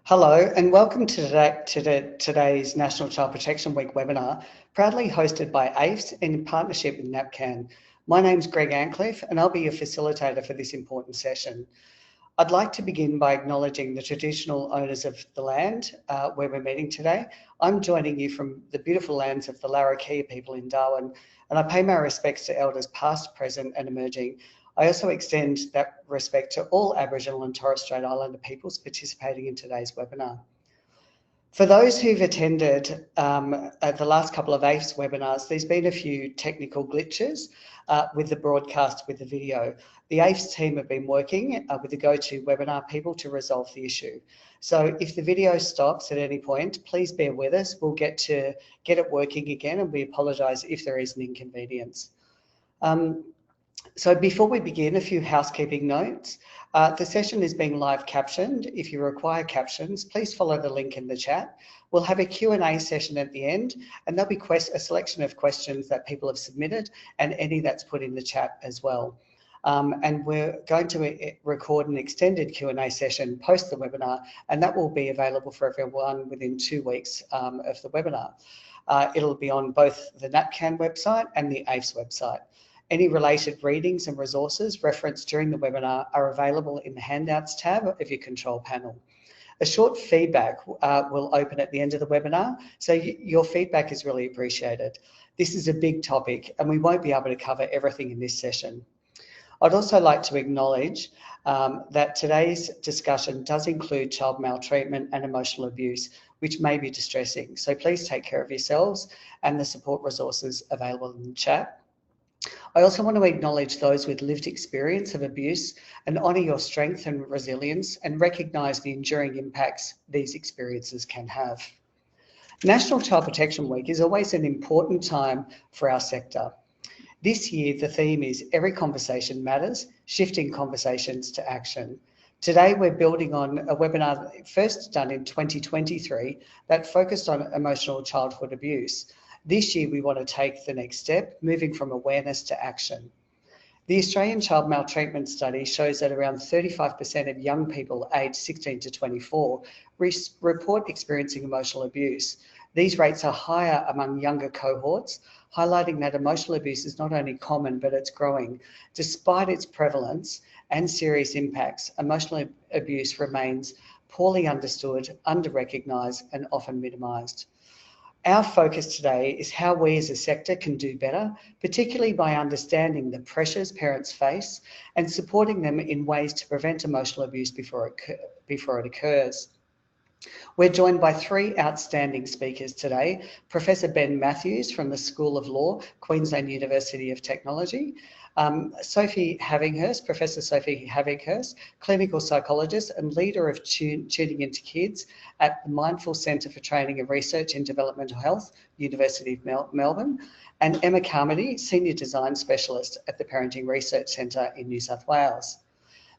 Hello and welcome to today's National Child Protection Week webinar, proudly hosted by aifs in partnership with NAPCAN. My name's Greg Ancliffe and I'll be your facilitator for this important session. I'd like to begin by acknowledging the traditional owners of the land where we're meeting today. I'm joining you from the beautiful lands of the Larrakia people in Darwin, and I pay my respects to elders past, present and emerging. I also extend that respect to all Aboriginal and Torres Strait Islander peoples participating in today's webinar. For those who've attended at the last couple of aifs webinars, there's been a few technical glitches with the broadcast with the video. The aifs team have been working with the GoToWebinar people to resolve the issue. So if the video stops at any point, please bear with us. We'll get it working again, and we apologise if there is an inconvenience. So before we begin, a few housekeeping notes. The session is being live captioned. If you require captions, please follow the link in the chat. We'll have a Q&A session at the end, and there'll be a selection of questions that people have submitted and any that's put in the chat as well. And we're going to record an extended Q&A session post the webinar, and that will be available for everyone within 2 weeks of the webinar. It'll be on both the NAPCAN website and the aifs website. Any related readings and resources referenced during the webinar are available in the Handouts tab of your control panel. A short feedback will open at the end of the webinar, so your feedback is really appreciated. This is a big topic and we won't be able to cover everything in this session. I'd also like to acknowledge that today's discussion does include child maltreatment and emotional abuse, which may be distressing. So please take care of yourselves and the support resources available in the chat. I also want to acknowledge those with lived experience of abuse and honour your strength and resilience and recognise the enduring impacts these experiences can have. National Child Protection Week is always an important time for our sector. This year, the theme is Every Conversation Matters, Shifting Conversations to Action. Today, we're building on a webinar first done in 2023 that focused on emotional childhood abuse. This year, we want to take the next step, moving from awareness to action. The Australian Child Maltreatment Study shows that around 35% of young people aged 16 to 24 report experiencing emotional abuse. These rates are higher among younger cohorts, highlighting that emotional abuse is not only common, but it's growing. Despite its prevalence and serious impacts, emotional abuse remains poorly understood, under-recognised and often minimised. Our focus today is how we as a sector can do better, particularly by understanding the pressures parents face and supporting them in ways to prevent emotional abuse before it occurs. We're joined by 3 outstanding speakers today: Professor Ben Matthews from the School of Law, Queensland University of Technology, Sophie Havinghurst, Professor Sophie Havinghurst, clinical psychologist and leader of Tuning Into Kids at the Mindful Centre for Training and Research in Developmental Health, University of Melbourne, and Emma Carmody, Senior Design Specialist at the Parenting Research Centre in New South Wales.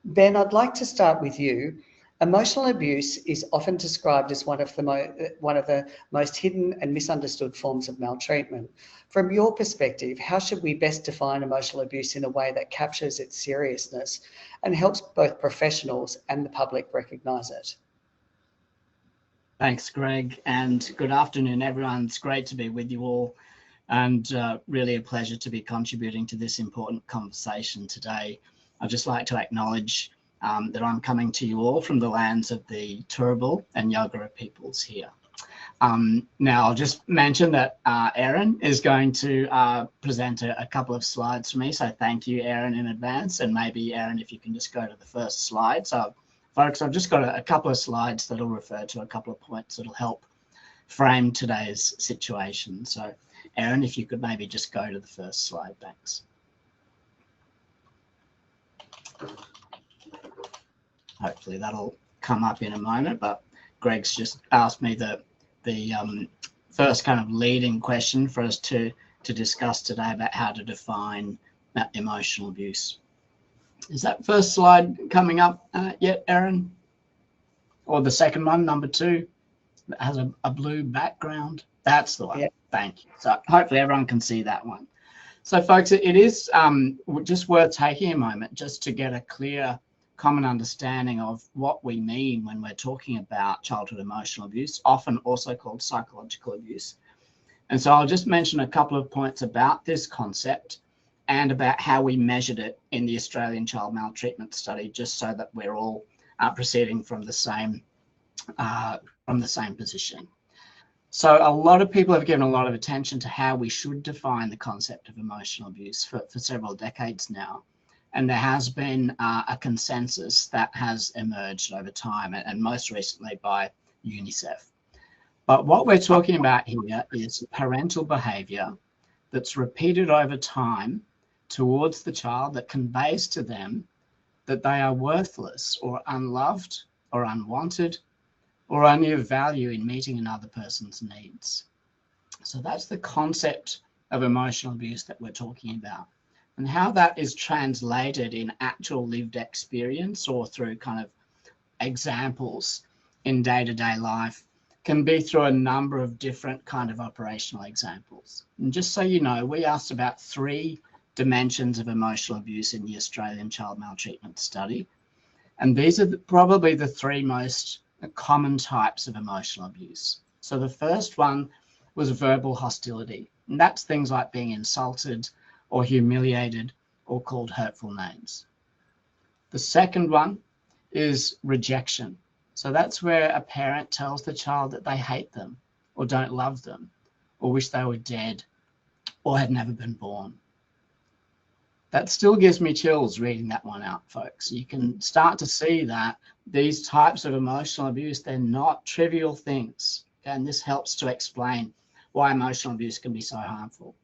Ben, I'd like to start with you. Emotional abuse is often described as one of the most hidden and misunderstood forms of maltreatment. From your perspective, how should we best define emotional abuse in a way that captures its seriousness and helps both professionals and the public recognise it? Thanks, Greg, and good afternoon, everyone. It's great to be with you all, and really a pleasure to be contributing to this important conversation today. I'd just like to acknowledge that I'm coming to you all from the lands of the Turrbal and Yagara peoples here. Now, I'll just mention that Erin is going to present a couple of slides for me, so thank you, Erin, in advance. And maybe, Erin, if you can just go to the first slide. So, folks, I've just got a couple of slides that'll refer to a couple of points that'll help frame today's situation. So, Erin, if you could maybe just go to the first slide, thanks. Hopefully that'll come up in a moment, but Greg's just asked me the first kind of leading question for us to discuss today about how to define emotional abuse. Is that first slide coming up yet, Erin? Or the second one, number 2, that has a blue background? That's the one. Yeah. Thank you. So hopefully everyone can see that one. So folks, it is just worth taking a moment just to get a clear common understanding of what we mean when we're talking about childhood emotional abuse, often also called psychological abuse. And so I'll just mention a couple of points about this concept and about how we measured it in the Australian Child Maltreatment Study, just so that we're all proceeding from the same position. So a lot of people have given a lot of attention to how we should define the concept of emotional abuse for several decades now. And there has been a consensus that has emerged over time, and most recently by UNICEF. But what we're talking about here is parental behaviour that's repeated over time towards the child that conveys to them that they are worthless or unloved or unwanted or only of value in meeting another person's needs. So that's the concept of emotional abuse that we're talking about. And how that is translated in actual lived experience or through kind of examples in day-to-day life can be through a number of different kind of operational examples. And just so you know, we asked about 3 dimensions of emotional abuse in the Australian Child Maltreatment Study. And these are probably the 3 most common types of emotional abuse. So the first one was verbal hostility. And that's things like being insulted or humiliated or called hurtful names. The second one is rejection. So that's where a parent tells the child that they hate them or don't love them or wish they were dead or had never been born. That still gives me chills reading that one out, folks. You can start to see that these types of emotional abuse, they're not trivial things. And this helps to explain why emotional abuse can be so harmful.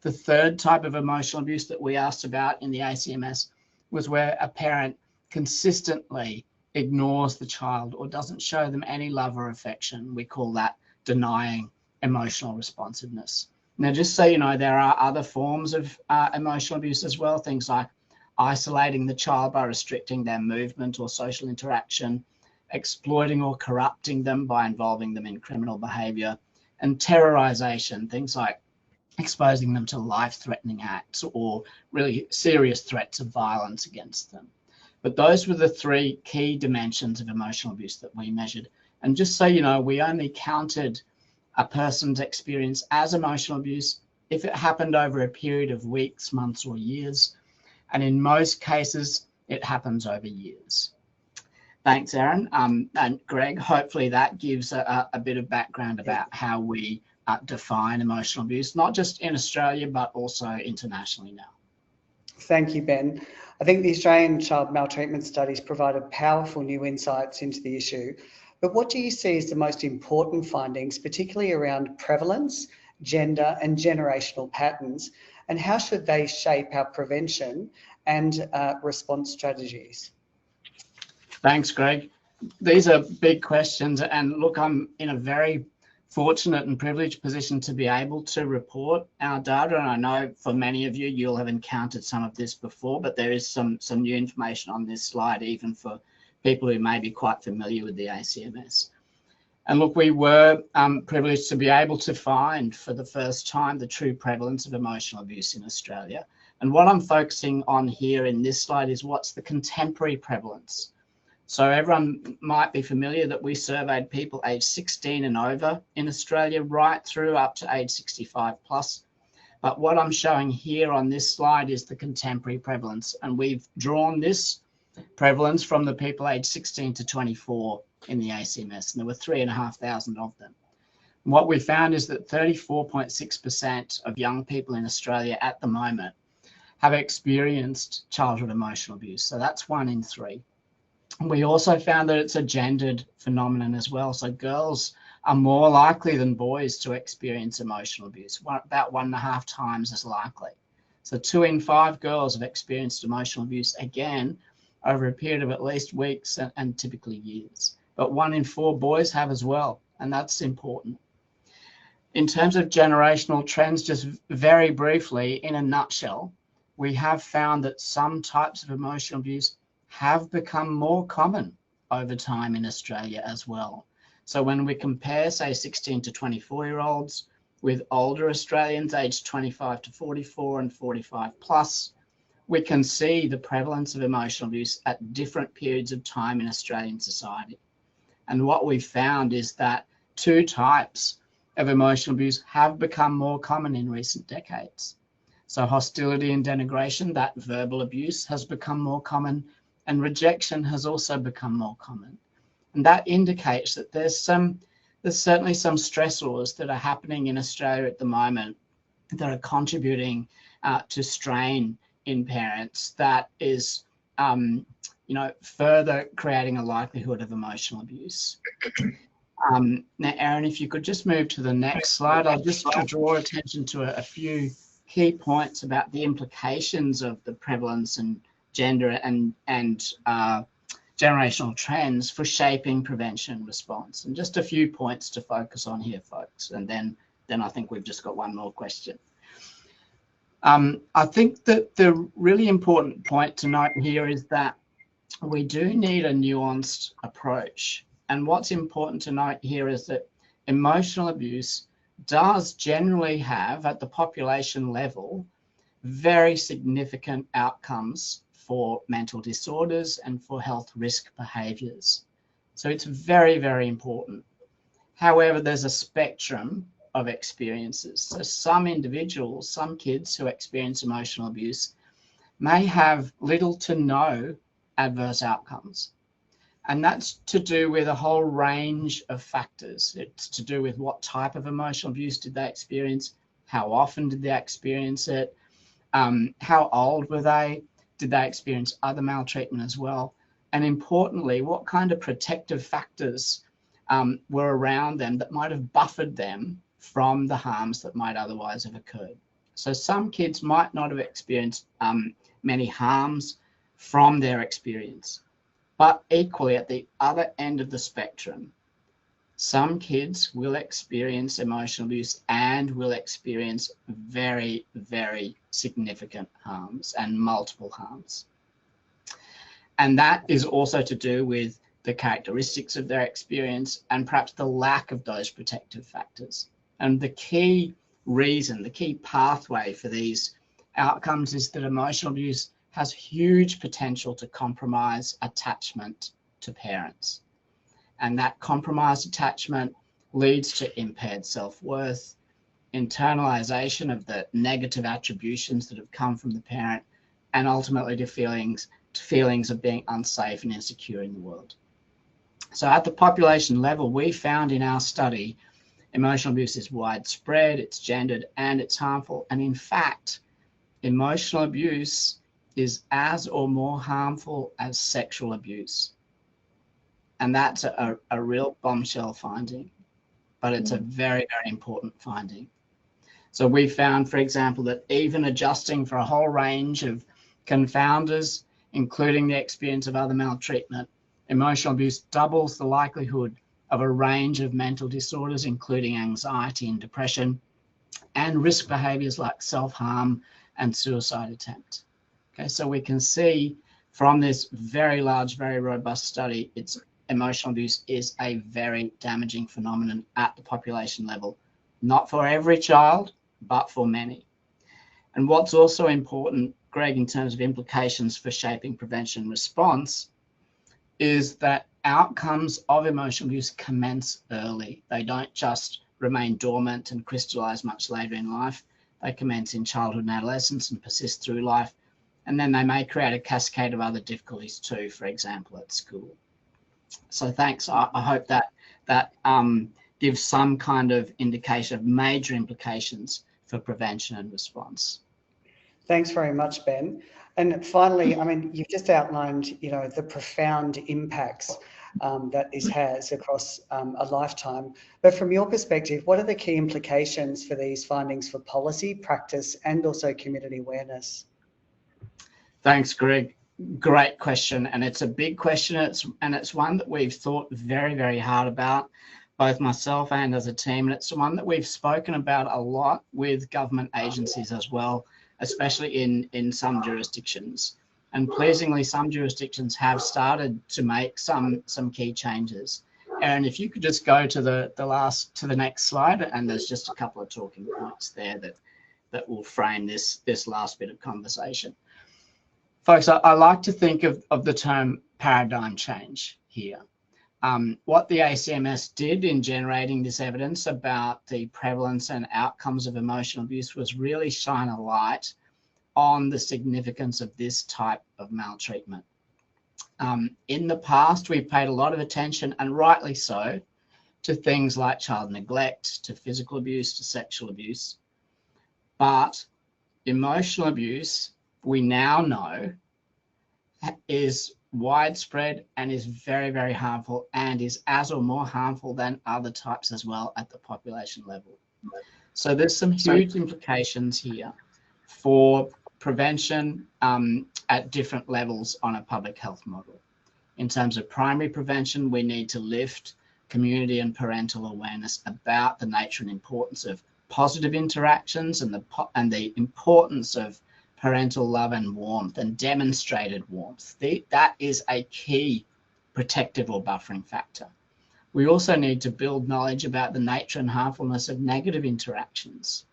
The third type of emotional abuse that we asked about in the ACMS was where a parent consistently ignores the child or doesn't show them any love or affection. We call that denying emotional responsiveness. Now, just so you know, there are other forms of emotional abuse as well, things like isolating the child by restricting their movement or social interaction, exploiting or corrupting them by involving them in criminal behaviour, and terrorisation, things like exposing them to life-threatening acts or really serious threats of violence against them. But those were the 3 key dimensions of emotional abuse that we measured. And just so you know, we only counted a person's experience as emotional abuse if it happened over a period of weeks, months, or years. And in most cases, it happens over years. Thanks, Aaron. And Greg, hopefully that gives a bit of background about how we define emotional abuse, not just in Australia, but also internationally now. Thank you, Ben. I think the Australian Child Maltreatment Studies provided powerful new insights into the issue. But what do you see as the most important findings, particularly around prevalence, gender and generational patterns, and how should they shape our prevention and response strategies? Thanks, Greg. These are big questions. And look, I'm in a very fortunate and privileged position to be able to report our data. And I know for many of you, you'll have encountered some of this before, but there is some new information on this slide, even for people who may be quite familiar with the ACMS. And look, we were privileged to be able to find for the first time the true prevalence of emotional abuse in Australia. And what I'm focusing on here in this slide is what's the contemporary prevalence. So everyone might be familiar that we surveyed people aged 16 and over in Australia, right through up to age 65 plus. But what I'm showing here on this slide is the contemporary prevalence. And we've drawn this prevalence from the people aged 16 to 24 in the ACMS, and there were 3,500 of them. And what we found is that 34.6% of young people in Australia at the moment have experienced childhood emotional abuse. So that's 1 in 3. And we also found that it's a gendered phenomenon as well. So girls are more likely than boys to experience emotional abuse, about 1.5 times as likely. So 2 in 5 girls have experienced emotional abuse, again, over a period of at least weeks and typically years. But 1 in 4 boys have as well, and that's important. In terms of generational trends, just very briefly, in a nutshell, we have found that some types of emotional abuse have become more common over time in Australia as well. So when we compare, say, 16 to 24-year-olds with older Australians aged 25 to 44 and 45 plus, we can see the prevalence of emotional abuse at different periods of time in Australian society. And what we've found is that two types of emotional abuse have become more common in recent decades. So hostility and denigration, that verbal abuse, has become more common, and rejection has also become more common. And that indicates that there's certainly some stressors that are happening in Australia at the moment that are contributing to strain in parents that is, further creating a likelihood of emotional abuse. Now, Erin, if you could just move to the next slide, I'll just draw attention to a few key points about the implications of the prevalence and gender and generational trends for shaping prevention and response. And just a few points to focus on here, folks. And then I think we've just got one more question. I think that the really important point to note here is that we do need a nuanced approach. And what's important to note here is that emotional abuse does generally have, at the population level, very significant outcomes for mental disorders and for health risk behaviours. So it's very, very important. However, there's a spectrum of experiences. So some individuals, some kids who experience emotional abuse may have little to no adverse outcomes. And that's to do with a whole range of factors. It's to do with what type of emotional abuse did they experience, how often did they experience it, how old were they, did they experience other maltreatment as well, and importantly, what kind of protective factors were around them that might have buffered them from the harms that might otherwise have occurred. So some kids might not have experienced many harms from their experience, but equally at the other end of the spectrum, some kids will experience emotional abuse and will experience very, very significant harms and multiple harms. And that is also to do with the characteristics of their experience and perhaps the lack of those protective factors. And the key reason, the key pathway for these outcomes is that emotional abuse has huge potential to compromise attachment to parents. And that compromised attachment leads to impaired self-worth, internalization of the negative attributions that have come from the parent, and ultimately to feelings of being unsafe and insecure in the world. So at the population level, we found in our study, emotional abuse is widespread, it's gendered, and it's harmful. And in fact, emotional abuse is as or more harmful as sexual abuse. And that's a real bombshell finding, but it's a very, very important finding. So we found, for example, that even adjusting for a whole range of confounders, including the experience of other maltreatment, emotional abuse doubles the likelihood of a range of mental disorders, including anxiety and depression, and risk behaviours like self-harm and suicide attempt. Okay, so we can see from this very large, very robust study, emotional abuse is a very damaging phenomenon at the population level, not for every child, but for many. And what's also important, Greg, in terms of implications for shaping prevention response, is that outcomes of emotional abuse commence early. They don't just remain dormant and crystallize much later in life. They commence in childhood and adolescence and persist through life. And then they may create a cascade of other difficulties too, for example, at school. So thanks. I hope that gives some kind of indication of major implications for prevention and response. Thanks very much, Ben. And finally, I mean, you've just outlined, the profound impacts that this has across a lifetime. But from your perspective, what are the key implications for these findings for policy, practice, and also community awareness? Thanks, Greg. Great question. And it's a big question. It's one that we've thought very, very hard about, both myself and as a team. And it's one that we've spoken about a lot with government agencies as well, especially in some jurisdictions. And pleasingly, some jurisdictions have started to make some key changes. Erin, if you could just go to the next slide, and there's just a couple of talking points there that will frame this last bit of conversation. Folks, I like to think of the term paradigm change here. What the ACMS did in generating this evidence about the prevalence and outcomes of emotional abuse was really shine a light on the significance of this type of maltreatment. In the past, we've paid a lot of attention, and rightly so, to things like child neglect, to physical abuse, to sexual abuse. But emotional abuse, we now know, is widespread and is very, very harmful, and is as or more harmful than other types as well at the population level. So there's some huge implications here for prevention at different levels on a public health model. In terms of primary prevention, we need to lift community and parental awareness about the nature and importance of positive interactions and the importance of parental love and warmth and demonstrated warmth. That is a key protective or buffering factor. We also need to build knowledge about the nature and harmfulness of negative interactions.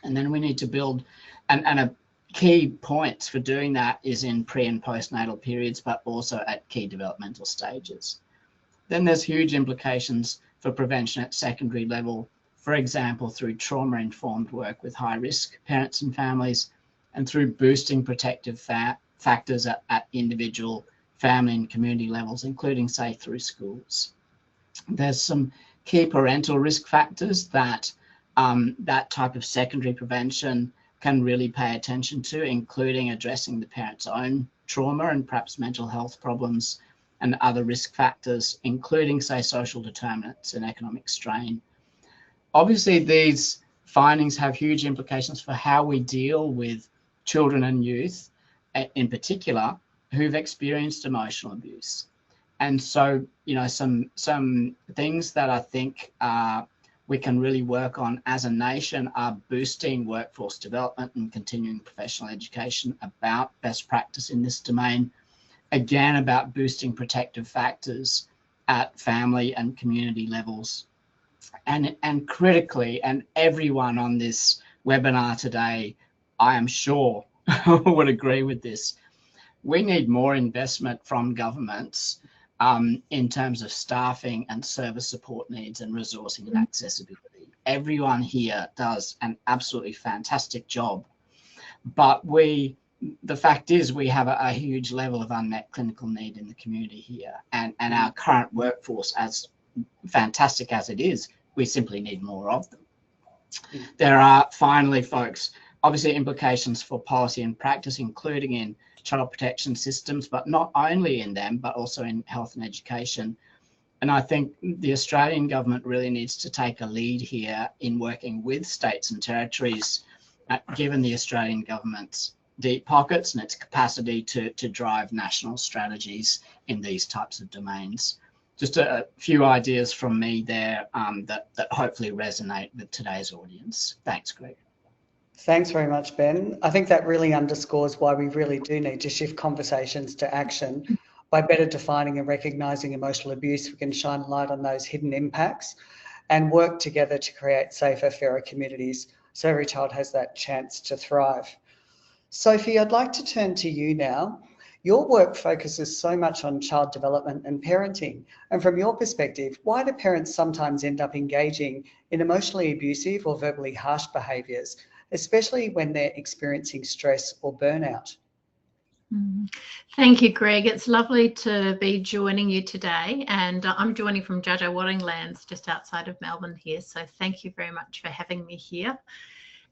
And then we need to build, and a key point for doing that is in pre and postnatal periods, but also at key developmental stages. Then there's huge implications for prevention at secondary level, for example, through trauma-informed work with high-risk parents and families, and through boosting protective factors at individual, family and community levels, including, say, through schools. There's some key parental risk factors that that type of secondary prevention can really pay attention to, including addressing the parent's own trauma and perhaps mental health problems, and other risk factors, including, say, social determinants and economic strain. Obviously, these findings have huge implications for how we deal with children and youth, in particular, who've experienced emotional abuse. And so, you know, some things that I think we can really work on as a nation are boosting workforce development and continuing professional education about best practice in this domain. Again, about boosting protective factors at family and community levels. And critically, and everyone on this webinar today, I am sure, would agree with this, we need more investment from governments in terms of staffing and service support needs and resourcing and accessibility. Everyone here does an absolutely fantastic job, but the fact is we have a huge level of unmet clinical need in the community here, and our current workforce, as fantastic as it is, we simply need more of them. There are, finally, folks, obviously implications for policy and practice, including in child protection systems, but not only in them, but also in health and education. And I think the Australian government really needs to take a lead here in working with states and territories, given the Australian government's deep pockets and its capacity to drive national strategies in these types of domains. Just a few ideas from me there that hopefully resonate with today's audience. Thanks, Greg. Thanks very much, Ben. I think that really underscores why we really do need to shift conversations to action. By better defining and recognising emotional abuse, we can shine a light on those hidden impacts and work together to create safer, fairer communities so every child has that chance to thrive. Sophie, I'd like to turn to you now. Your work focuses so much on child development and parenting. And from your perspective, why do parents sometimes end up engaging in emotionally abusive or verbally harsh behaviours, especially when they're experiencing stress or burnout? Thank you, Greg. It's lovely to be joining you today. And I'm joining from Judjo Waddinglands, just outside of Melbourne here. So thank you very much for having me here.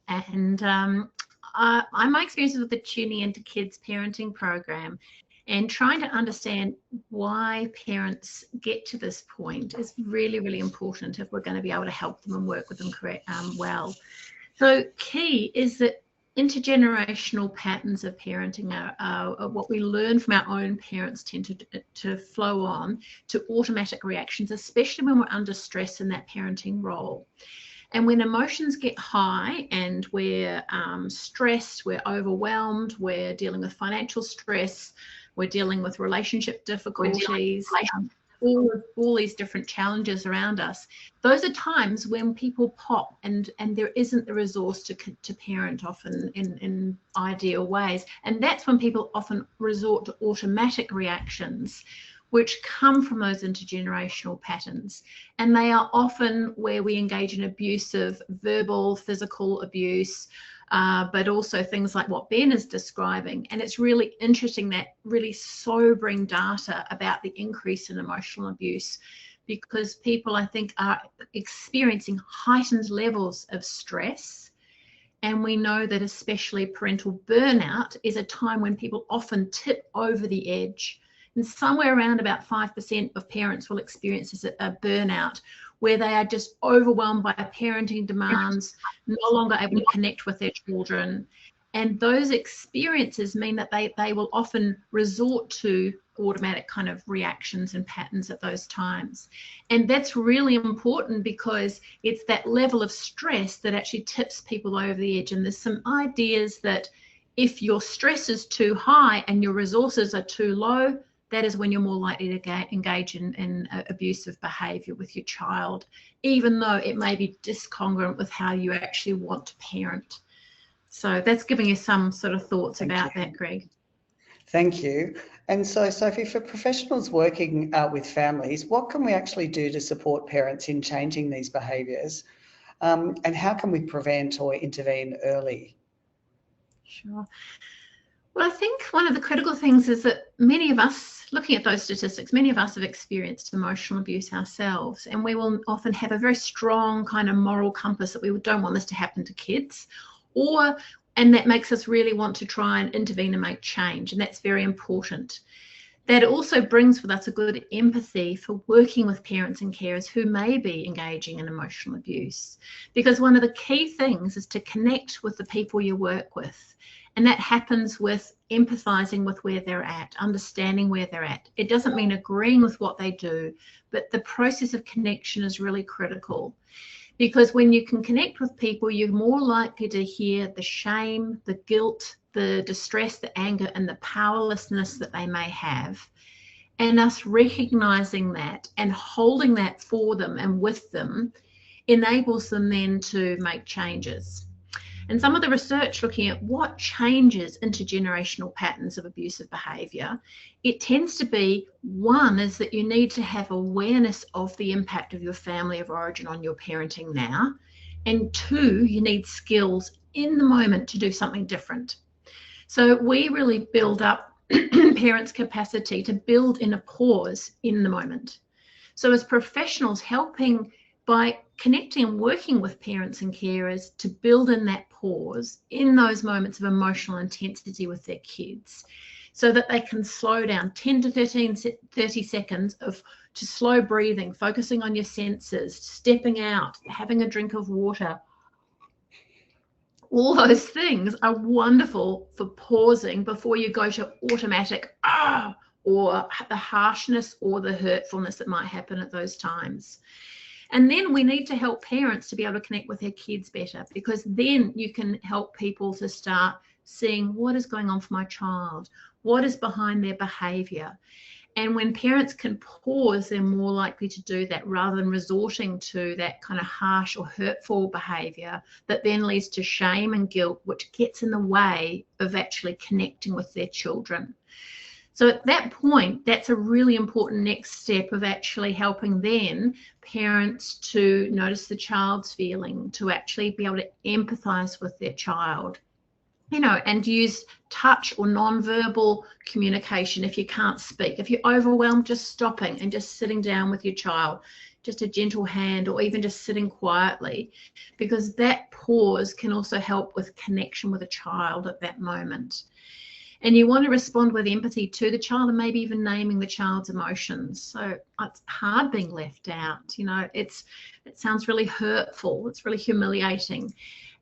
And my experience with the Tuning Into Kids parenting program and trying to understand why parents get to this point is really, really important if we're going to be able to help them and work with them well. So key is that intergenerational patterns of parenting are what we learn from our own parents tend to flow on to automatic reactions, especially when we're under stress in that parenting role. And when emotions get high and we're stressed, we're overwhelmed, we're dealing with financial stress, we're dealing with relationship difficulties, all these different challenges around us, those are times when people pop and there isn't the resource to parent often in ideal ways. And that's when people often resort to automatic reactions, which come from those intergenerational patterns. And they are often where we engage in abusive, verbal, physical abuse, but also things like what Ben is describing. And it's really interesting, that really sobering data about the increase in emotional abuse, because people, I think, are experiencing heightened levels of stress. And we know that especially parental burnout is a time when people often tip over the edge. And somewhere around about 5% of parents will experience a burnout, where they are just overwhelmed by parenting demands, no longer able to connect with their children. And those experiences mean that they will often resort to automatic kind of reactions and patterns at those times. And that's really important, because it's that level of stress that actually tips people over the edge. And there's some ideas that if your stress is too high and your resources are too low, that is when you're more likely to engage in abusive behaviour with your child, even though it may be discongruent with how you actually want to parent. So that's giving you some sort of thoughts about that, Greg. Thank you. And so, Sophie, for professionals working with families, what can we actually do to support parents in changing these behaviours? And how can we prevent or intervene early? Sure. Well, I think one of the critical things is that many of us, looking at those statistics, many of us have experienced emotional abuse ourselves, and we will often have a very strong kind of moral compass that we don't want this to happen to kids, and that makes us really want to try and intervene and make change, and that's very important. That also brings with us a good empathy for working with parents and carers who may be engaging in emotional abuse, because one of the key things is to connect with the people you work with. And that happens with empathizing with where they're at, understanding where they're at. It doesn't mean agreeing with what they do, but the process of connection is really critical. Because when you can connect with people, you're more likely to hear the shame, the guilt, the distress, the anger, and the powerlessness that they may have. And us recognizing that and holding that for them and with them enables them then to make changes. And some of the research looking at what changes intergenerational patterns of abusive behaviour, it tends to be, one is that you need to have awareness of the impact of your family of origin on your parenting now. And two, you need skills in the moment to do something different. So we really build up parents' capacity to build in a pause in the moment. So as professionals, helping by connecting and working with parents and carers to build in that pause in those moments of emotional intensity with their kids, so that they can slow down 10 to 30 seconds to slow breathing, focusing on your senses, stepping out, having a drink of water. All those things are wonderful for pausing before you go to automatic or the harshness or the hurtfulness that might happen at those times. And then we need to help parents to be able to connect with their kids better, because then you can help people to start seeing what is going on for my child, what is behind their behaviour. And when parents can pause, they're more likely to do that rather than resorting to that kind of harsh or hurtful behaviour that then leads to shame and guilt, which gets in the way of actually connecting with their children. So at that point, that's a really important next step of actually helping then parents to notice the child's feeling, to actually be able to empathise with their child, and use touch or non-verbal communication if you can't speak. If you're overwhelmed, just stopping and just sitting down with your child, just a gentle hand, or even just sitting quietly, because that pause can also help with connection with a child at that moment. And you want to respond with empathy to the child, and maybe even naming the child's emotions. So it's hard being left out. It sounds really hurtful. It's really humiliating.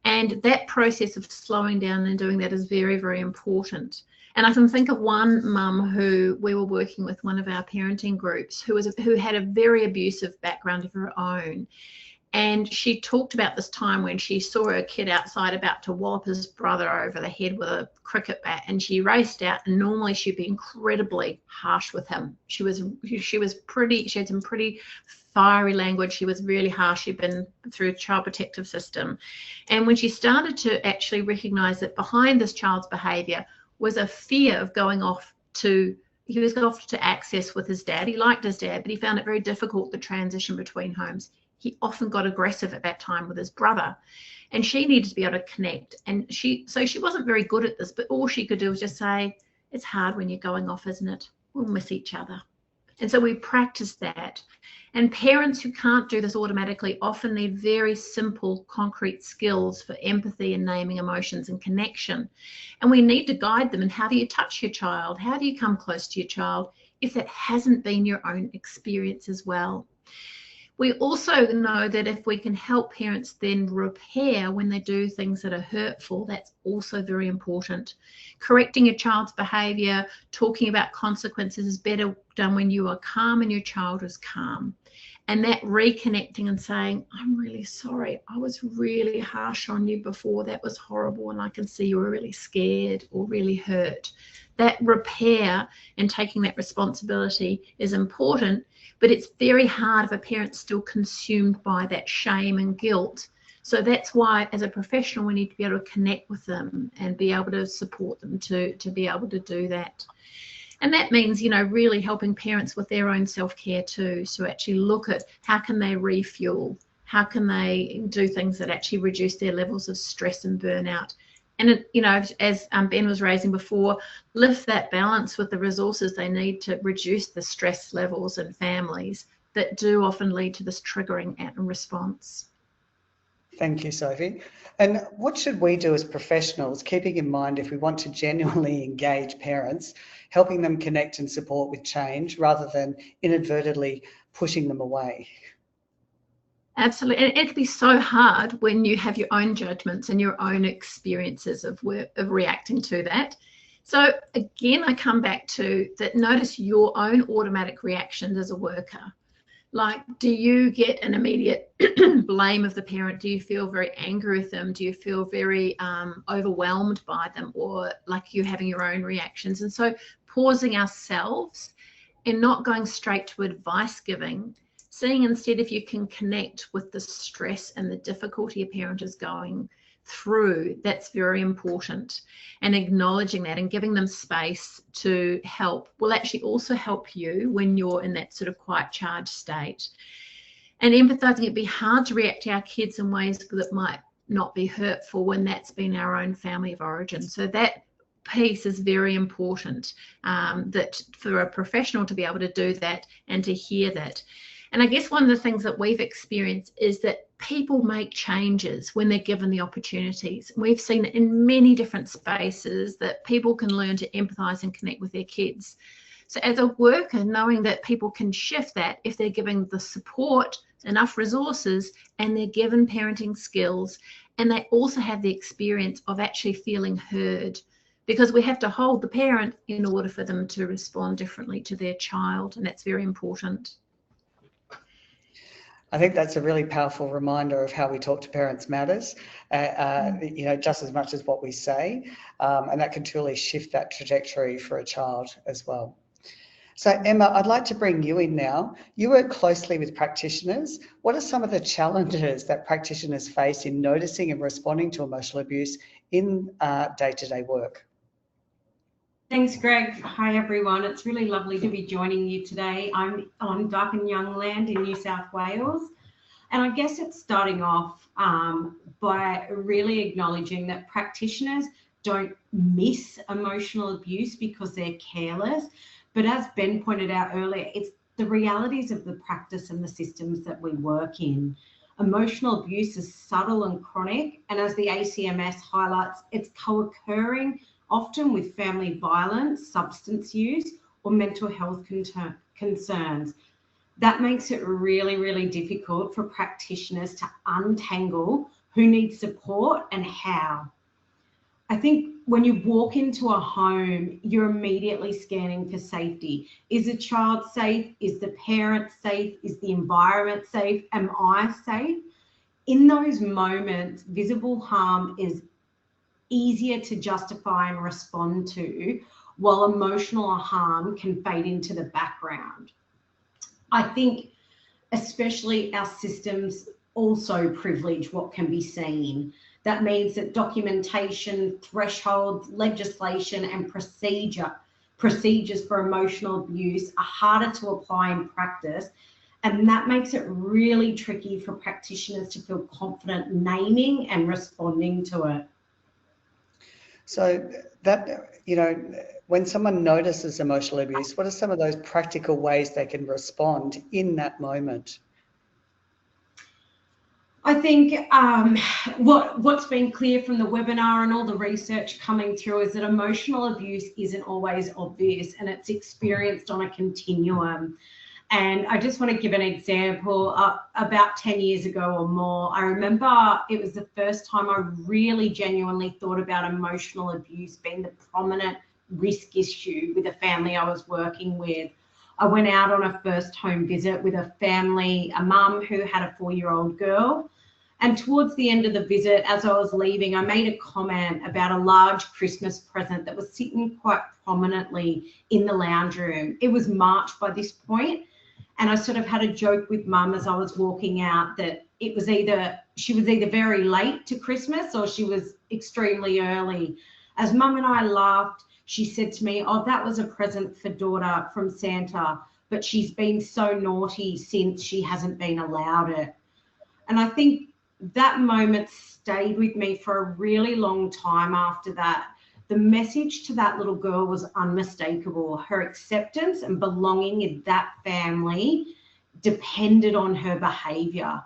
And that process of slowing down and doing that is very, very important. And I can think of one mum who we were working with, one of our parenting groups, who had a very abusive background of her own. And she talked about this time when she saw a kid outside about to wallop his brother over the head with a cricket bat, and she raced out, and normally she'd be incredibly harsh with him. She had some pretty fiery language. She was really harsh. She'd been through a child protective system. And when she started to actually recognize that behind this child's behavior was a fear of going off to access with his dad. He liked his dad, but he found it very difficult, the transition between homes. He often got aggressive at that time with his brother, and she needed to be able to connect. And she wasn't very good at this, but all she could do was just say, it's hard when you're going off, isn't it? We'll miss each other. And so we practiced that. And parents who can't do this automatically often need very simple, concrete skills for empathy and naming emotions and connection. And we need to guide them in how do you touch your child? How do you come close to your child if that hasn't been your own experience as well? We also know that if we can help parents then repair when they do things that are hurtful, that's also very important. Correcting your child's behaviour, talking about consequences is better done when you are calm and your child is calm. And that reconnecting and saying, I'm really sorry, I was really harsh on you before, that was horrible, and I can see you were really scared or really hurt. That repair and taking that responsibility is important, but it's very hard if a parent's still consumed by that shame and guilt. So that's why, as a professional, we need to be able to connect with them and be able to support them to be able to do that. And that means, really helping parents with their own self-care too. So actually look at how can they refuel? How can they do things that actually reduce their levels of stress and burnout? And, as Ben was raising before, lift that balance with the resources they need to reduce the stress levels in families that do often lead to this triggering response. Thank you, Sophie. And what should we do as professionals, keeping in mind if we want to genuinely engage parents, helping them connect and support with change rather than inadvertently pushing them away? Absolutely. And it can be so hard when you have your own judgments and your own experiences of reacting to that. So again, I come back to that. Notice your own automatic reactions as a worker. Like, do you get an immediate blame of the parent? Do you feel very angry with them? Do you feel very overwhelmed by them, or like you're having your own reactions? And so pausing ourselves and not going straight to advice giving, seeing instead if you can connect with the stress and the difficulty a parent is going through, that's very important. And acknowledging that and giving them space to help will actually also help you when you're in that sort of quite charged state. And empathizing, it'd be hard to react to our kids in ways that might not be hurtful when that's been our own family of origin. So that piece is very important, that for a professional to be able to do that and to hear that. And I guess one of the things that we've experienced is that people make changes when they're given the opportunities. We've seen it in many different spaces that people can learn to empathise and connect with their kids. So as a worker, knowing that people can shift that if they're given the support, enough resources, and they're given parenting skills, and they also have the experience of actually feeling heard, because we have to hold the parent in order for them to respond differently to their child, and that's very important. I think that's a really powerful reminder of how we talk to parents matters, just as much as what we say, and that can truly shift that trajectory for a child as well. So Emma, I'd like to bring you in now. You work closely with practitioners. What are some of the challenges that practitioners face in noticing and responding to emotional abuse in day-to-day work? Thanks, Greg. Hi, everyone. It's really lovely to be joining you today. I'm on Dark and Young land in New South Wales. And I guess it's starting off by really acknowledging that practitioners don't miss emotional abuse because they're careless. But as Ben pointed out earlier, it's the realities of the practice and the systems that we work in. Emotional abuse is subtle and chronic. And as the ACMS highlights, it's co-occurring often with family violence, substance use, or mental health concerns. That makes it really, really difficult for practitioners to untangle who needs support and how. I think when you walk into a home, you're immediately scanning for safety. Is the child safe? Is the parent safe? Is the environment safe? Am I safe? in those moments, visible harm is easier to justify and respond to, while emotional harm can fade into the background. I think especially our systems also privilege what can be seen. That means that documentation, thresholds, legislation, and procedures for emotional abuse are harder to apply in practice. And that makes it really tricky for practitioners to feel confident naming and responding to it. So that, when someone notices emotional abuse, what are some of those practical ways they can respond in that moment? I think what's been clear from the webinar and all the research coming through is that emotional abuse isn't always obvious, and it's experienced on a continuum. And I just want to give an example. About 10 years ago or more, I remember it was the first time I really genuinely thought about emotional abuse being the prominent risk issue with a family I was working with. I went out on a first home visit with a family, a mum who had a 4-year-old girl. And towards the end of the visit, as I was leaving, I made a comment about a large Christmas present that was sitting quite prominently in the lounge room. It was March by this point. And I sort of had a joke with mum as I was walking out that she was either very late to Christmas or she was extremely early. As mum and I laughed, she said to me, "Oh, that was a present for daughter from Santa, but she's been so naughty since she hasn't been allowed it." And I think that moment stayed with me for a really long time after that. The message to that little girl was unmistakable. Her acceptance and belonging in that family depended on her behaviour.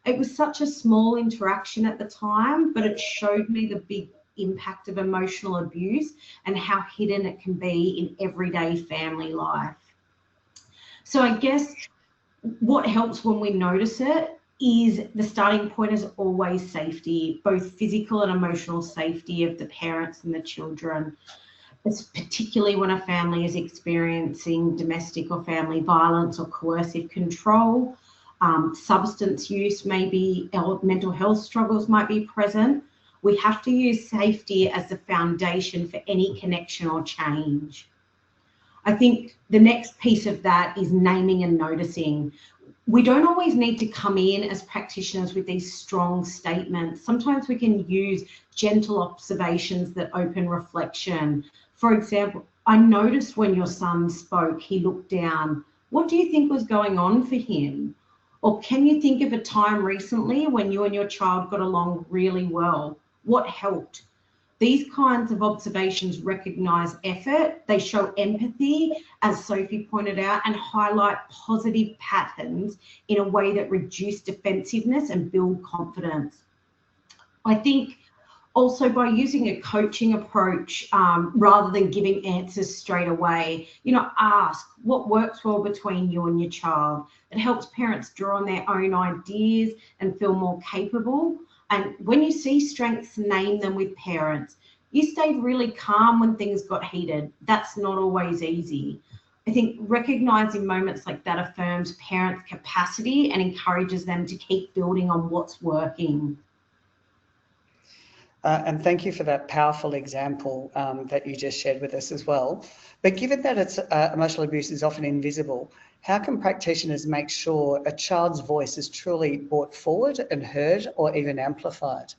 It was such a small interaction at the time, but it showed me the big impact of emotional abuse and how hidden it can be in everyday family life. So I guess what helps when we notice it is the starting point is always safety, both physical and emotional safety of the parents and the children. It's particularly when a family is experiencing domestic or family violence or coercive control, substance use, maybe mental health struggles might be present. We have to use safety as the foundation for any connection or change. I think the next piece of that is naming and noticing. We don't always need to come in as practitioners with these strong statements. Sometimes we can use gentle observations that open reflection. For example, "I noticed when your son spoke, he looked down. What do you think was going on for him?" Or, "Can you think of a time recently when you and your child got along really well? What helped?" These kinds of observations recognise effort, they show empathy, as Sophie pointed out, and highlight positive patterns in a way that reduce defensiveness and build confidence. I think also by using a coaching approach rather than giving answers straight away, ask what works well between you and your child. It helps parents draw on their own ideas and feel more capable. And when you see strengths, name them with parents. You stayed really calm when things got heated. That's not always easy. I think recognising moments like that affirms parents' capacity and encourages them to keep building on what's working. And thank you for that powerful example that you just shared with us as well. But given that emotional abuse is often invisible, how can practitioners make sure a child's voice is truly brought forward and heard or even amplified?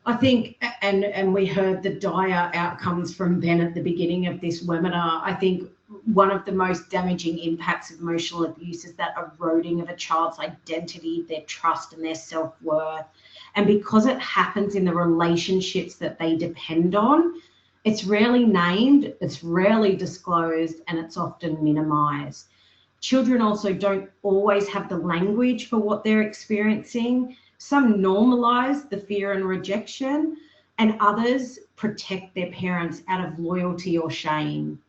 I think, and we heard the dire outcomes from Ben at the beginning of this webinar, I think one of the most damaging impacts of emotional abuse is that eroding of a child's identity, their trust and their self-worth. And because it happens in the relationships that they depend on, it's rarely named, it's rarely disclosed, and it's often minimised. Children also don't always have the language for what they're experiencing. Some normalise the fear and rejection, and others protect their parents out of loyalty or shame.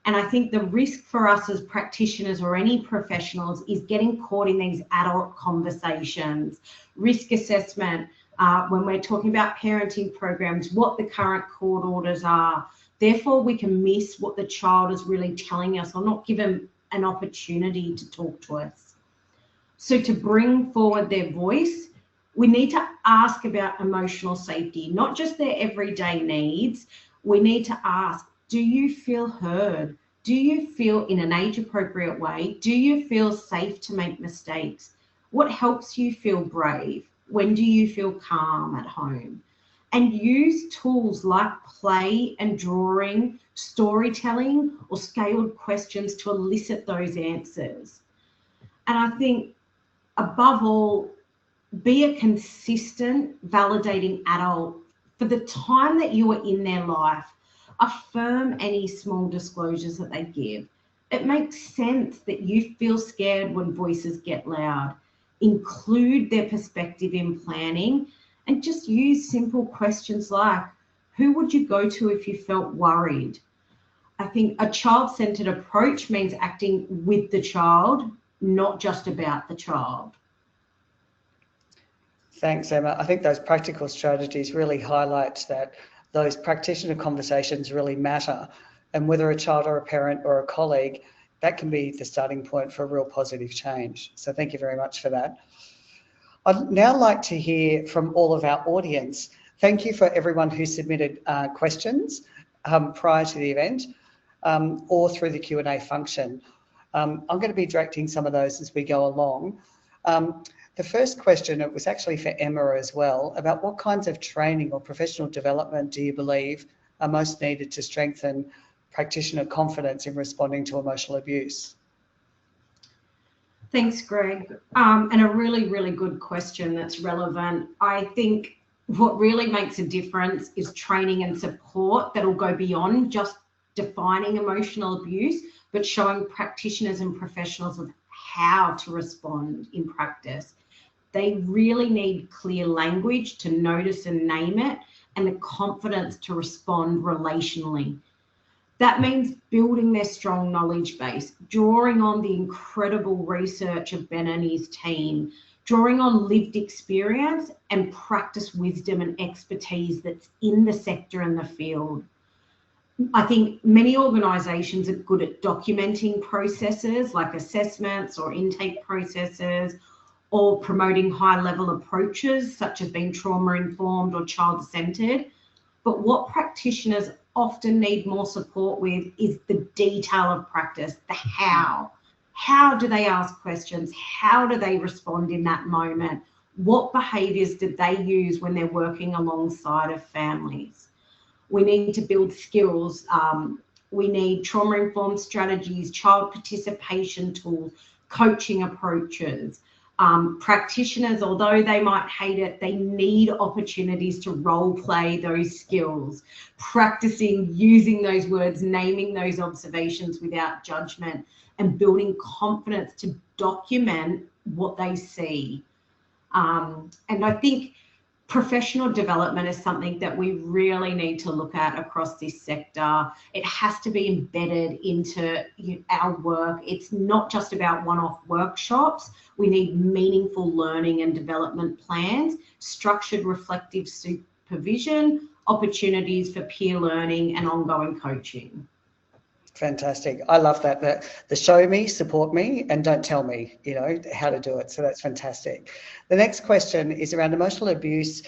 And I think the risk for us as practitioners or any professionals is getting caught in these adult conversations. Risk assessment, when we're talking about parenting programs, what the current court orders are. Therefore, we can miss what the child is really telling us or not give them an opportunity to talk to us. So to bring forward their voice, we need to ask about emotional safety, not just their everyday needs. We need to ask, do you feel heard? Do you feel in an age-appropriate way? Do you feel safe to make mistakes? What helps you feel brave? When do you feel calm at home? And use tools like play and drawing, storytelling, or scaled questions to elicit those answers. And I think, above all, be a consistent, validating adult for the time that you are in their life. Affirm any small disclosures that they give. It makes sense that you feel scared when voices get loud. Include their perspective in planning, and just use simple questions like, who would you go to if you felt worried? I think a child-centered approach means acting with the child, not just about the child. Thanks, Emma. I think those practical strategies really highlight that those practitioner conversations really matter, and whether a child or a parent or a colleague, that can be the starting point for a real positive change. So thank you very much for that. I'd now like to hear from all of our audience. Thank you for everyone who submitted questions prior to the event or through the Q&A function. I'm going to be directing some of those as we go along. The first question, it was actually for Emma as well, about what kinds of training or professional development do you believe are most needed to strengthen practitioner confidence in responding to emotional abuse? Thanks, Greg. And a really, really good question that's relevant. I think what really makes a difference is training and support that'll go beyond just defining emotional abuse, but showing practitioners and professionals of how to respond in practice. They really need clear language to notice and name it, and the confidence to respond relationally. That means building their strong knowledge base, drawing on the incredible research of Ben and his team, drawing on lived experience and practice wisdom and expertise that's in the sector and the field. I think many organisations are good at documenting processes like assessments or intake processes, or promoting high-level approaches such as being trauma-informed or child-centred. But what practitioners often need more support with is the detail of practice, the how. How do they ask questions? How do they respond in that moment? What behaviours did they use when they're working alongside of families? We need to build skills. We need trauma-informed strategies, child participation tools, coaching approaches. Practitioners, although they might hate it, they need opportunities to role play those skills, practicing using those words, naming those observations without judgment, and building confidence to document what they see. And I think professional development is something that we really need to look at across this sector. It has to be embedded into our work. It's not just about one-off workshops. We need meaningful learning and development plans, structured reflective supervision, opportunities for peer learning and ongoing coaching. Fantastic. I love that. The show me, support me, and don't tell me, how to do it. So that's fantastic. The next question is around emotional abuse.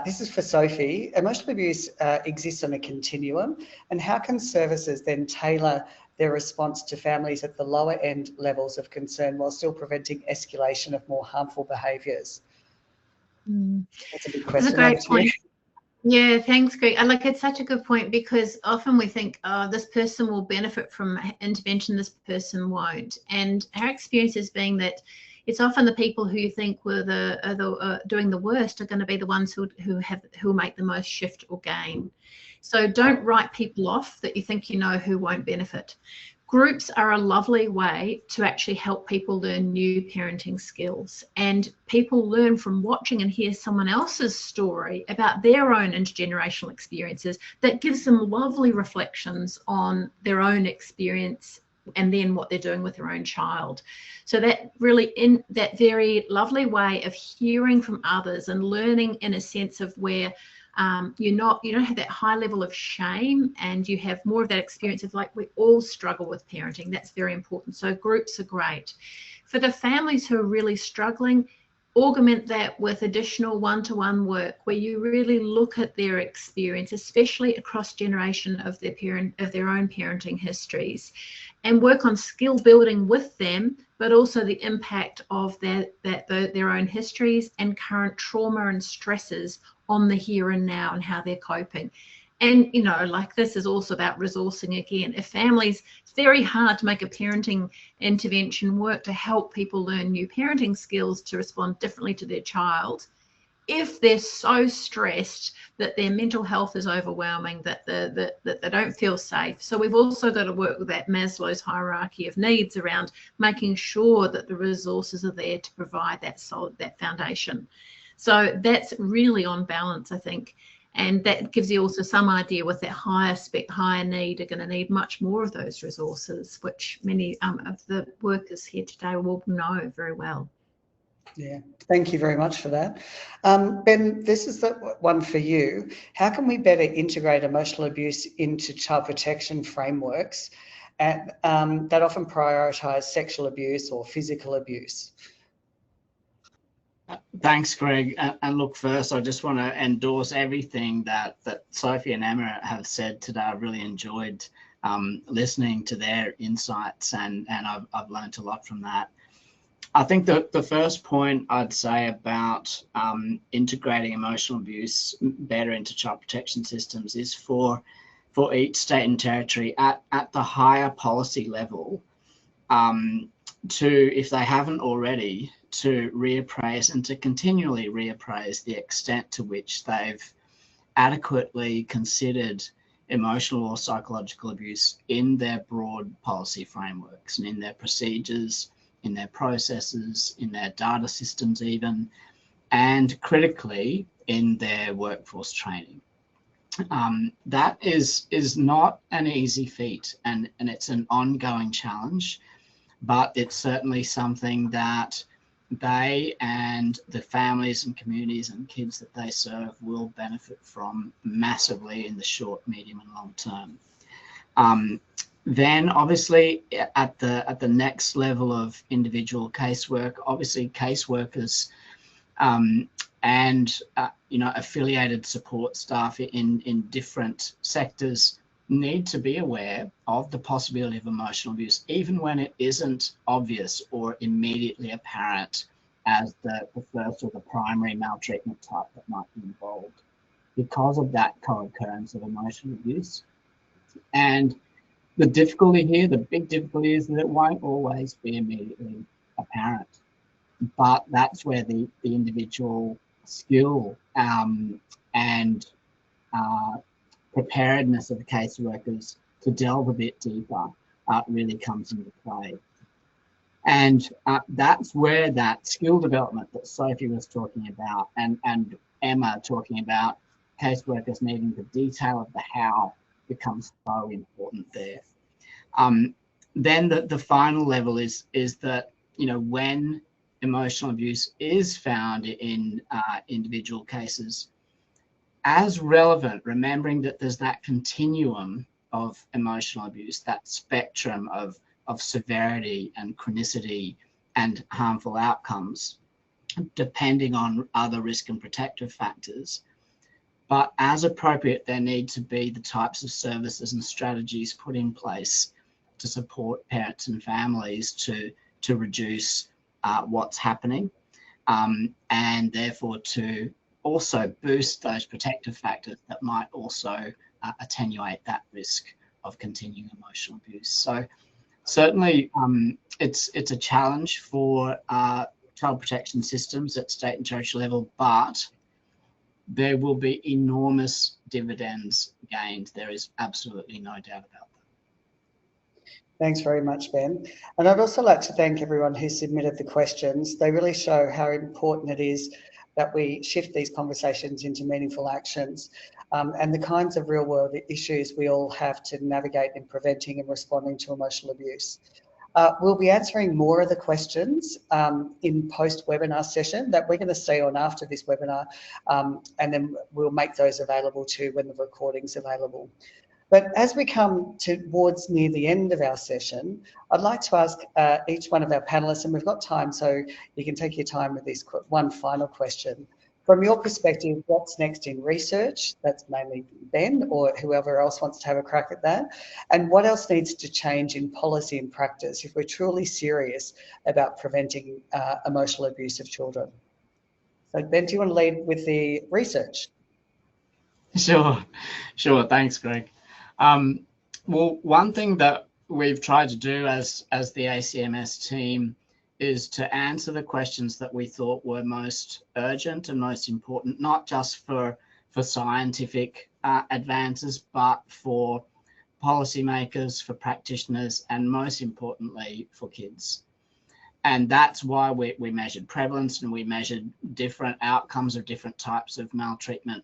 This is for Sophie. Emotional abuse exists on a continuum, and how can services then tailor their response to families at the lower end levels of concern while still preventing escalation of more harmful behaviours? That's a big question. That's a great point. Yeah, thanks, Greg. It's such a good point, because often we think, oh, this person will benefit from intervention, this person won't. And our experience is being that it's often the people who you think were doing the worst are going to be the ones who will make the most shift or gain. So don't write people off that you think who won't benefit. Groups are a lovely way to actually help people learn new parenting skills, and people learn from watching and hear someone else's story about their own intergenerational experiences. That gives them lovely reflections on their own experience and then what they're doing with their own child. So that really, in that very lovely way of hearing from others and learning in a sense of where you don't have that high level of shame, and you have more of that experience of like, we all struggle with parenting. That's very important. So groups are great. For the families who are really struggling, augment that with additional one-to-one work where you really look at their experience, especially across generation of their own parenting histories, and work on skill building with them, but also the impact of their own histories and current trauma and stresses on the here and now and how they're coping. And, like, this is also about resourcing again. If families, it's very hard to make a parenting intervention work to help people learn new parenting skills to respond differently to their child, if they're so stressed that their mental health is overwhelming, that they don't feel safe. So we've also got to work with that Maslow's hierarchy of needs around making sure that the resources are there to provide that foundation. So that's really on balance, I think. And that gives you also some idea with that higher need are going to need much more of those resources, which many of the workers here today will know very well. Yeah, thank you very much for that. Ben, this is the one for you. How can we better integrate emotional abuse into child protection frameworks that often prioritise sexual abuse or physical abuse? Thanks, Greg. And look, first, I just want to endorse everything that Sophie and Emma have said today. I've really enjoyed listening to their insights, and I've learned a lot from that. I think the first point I'd say about integrating emotional abuse better into child protection systems is for each state and territory at the higher policy level to, if they haven't already, to reappraise and to continually reappraise the extent to which they've adequately considered emotional or psychological abuse in their broad policy frameworks and in their procedures, in their processes, in their data systems even, and critically in their workforce training. That is not an easy feat, and it's an ongoing challenge, but it's certainly something that they and the families and communities and kids that they serve will benefit from massively in the short, medium and long term. Then obviously at the next level of individual casework, obviously caseworkers and affiliated support staff in different sectors need to be aware of the possibility of emotional abuse, even when it isn't obvious or immediately apparent as the first or the primary maltreatment type that might be involved, because of that co-occurrence of emotional abuse. And the difficulty here, the big difficulty, is that it won't always be immediately apparent, but that's where the individual skill and preparedness of the caseworkers to delve a bit deeper really comes into play. And that's where that skill development that Sophie was talking about and Emma talking about, caseworkers needing the detail of the how, becomes so important there. Then the final level is that, when emotional abuse is found in individual cases, as relevant, remembering that there's that continuum of emotional abuse, that spectrum of severity and chronicity and harmful outcomes, depending on other risk and protective factors. But as appropriate, there need to be the types of services and strategies put in place to support parents and families to reduce what's happening, and therefore to also boost those protective factors that might also attenuate that risk of continuing emotional abuse. So certainly it's a challenge for child protection systems at state and territorial level, but there will be enormous dividends gained. There is absolutely no doubt about that. Thanks very much, Ben. And I'd also like to thank everyone who submitted the questions. They really show how important it is that we shift these conversations into meaningful actions and the kinds of real world issues we all have to navigate in preventing and responding to emotional abuse. We'll be answering more of the questions in post-webinar session that we're going to stay on after this webinar, and then we'll make those available too when the recording's available. But as we come towards near the end of our session, I'd like to ask each one of our panellists, and we've got time so you can take your time with this one final question. From your perspective, what's next in research? That's mainly Ben or whoever else wants to have a crack at that. And what else needs to change in policy and practice if we're truly serious about preventing emotional abuse of children? So Ben, do you want to lead with the research? Sure. Thanks, Greg. Well, one thing that we've tried to do as the ACMS team is to answer the questions that we thought were most urgent and most important, not just for scientific advances, but for policymakers, for practitioners, and most importantly, for kids. And that's why we measured prevalence and we measured different outcomes of different types of maltreatment.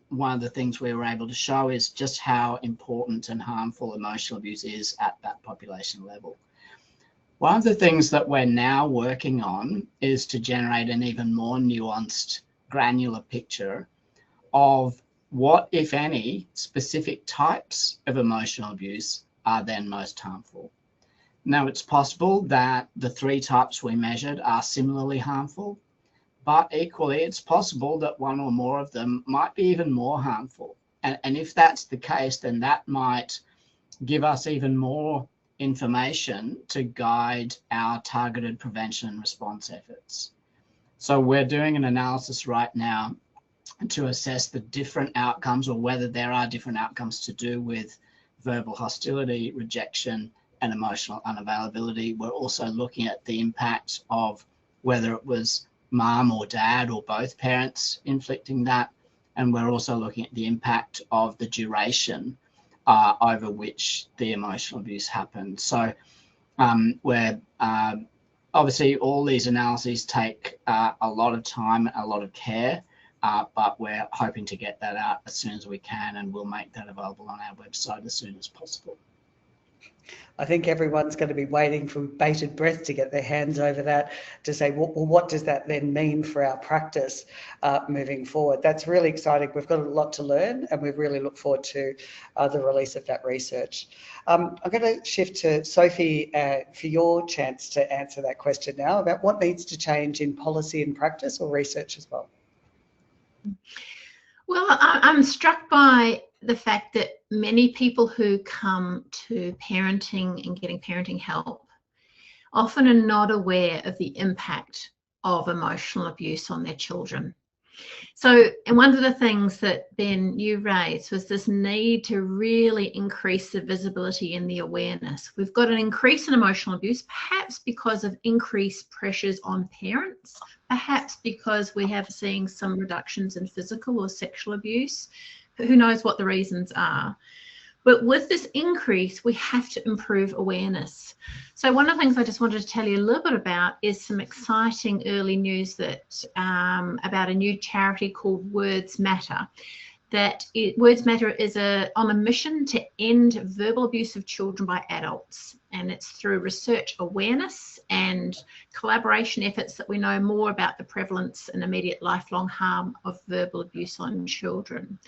One of the things we were able to show is just how important and harmful emotional abuse is at that population level. One of the things that we're now working on is to generate an even more nuanced, granular picture of what, if any, specific types of emotional abuse are then most harmful. Now, it's possible that the 3 types we measured are similarly harmful, but equally, it's possible that one or more of them might be even more harmful. And if that's the case, then that might give us even more information to guide our targeted prevention and response efforts. So we're doing an analysis right now to assess the different outcomes, or whether there are different outcomes to do with verbal hostility, rejection, and emotional unavailability. We're also looking at the impact of whether it was mom or dad or both parents inflicting that. And we're also looking at the impact of the duration over which the emotional abuse happened. So we're obviously, all these analyses take a lot of time, a lot of care, but we're hoping to get that out as soon as we can, and we'll make that available on our website as soon as possible. I think everyone's going to be waiting for bated breath to get their hands over that, to say, well, what does that then mean for our practice moving forward? That's really exciting. We've got a lot to learn, and we really look forward to the release of that research. I'm going to shift to Sophie for your chance to answer that question now about what needs to change in policy and practice, or research as well. Well, I'm struck by the fact that many people who come to parenting and getting parenting help often are not aware of the impact of emotional abuse on their children. So, and one of the things that, Ben, you raised was this need to really increase the visibility and the awareness. We've got an increase in emotional abuse, perhaps because of increased pressures on parents, perhaps because we have seen some reductions in physical or sexual abuse. Who knows what the reasons are? But with this increase, we have to improve awareness. So one of the things I just wanted to tell you a little bit about is some exciting early news that about a new charity called Words Matter. Words Matter is on a mission to end verbal abuse of children by adults, and it's through research awareness and collaboration efforts that we know more about the prevalence and immediate lifelong harm of verbal abuse on children.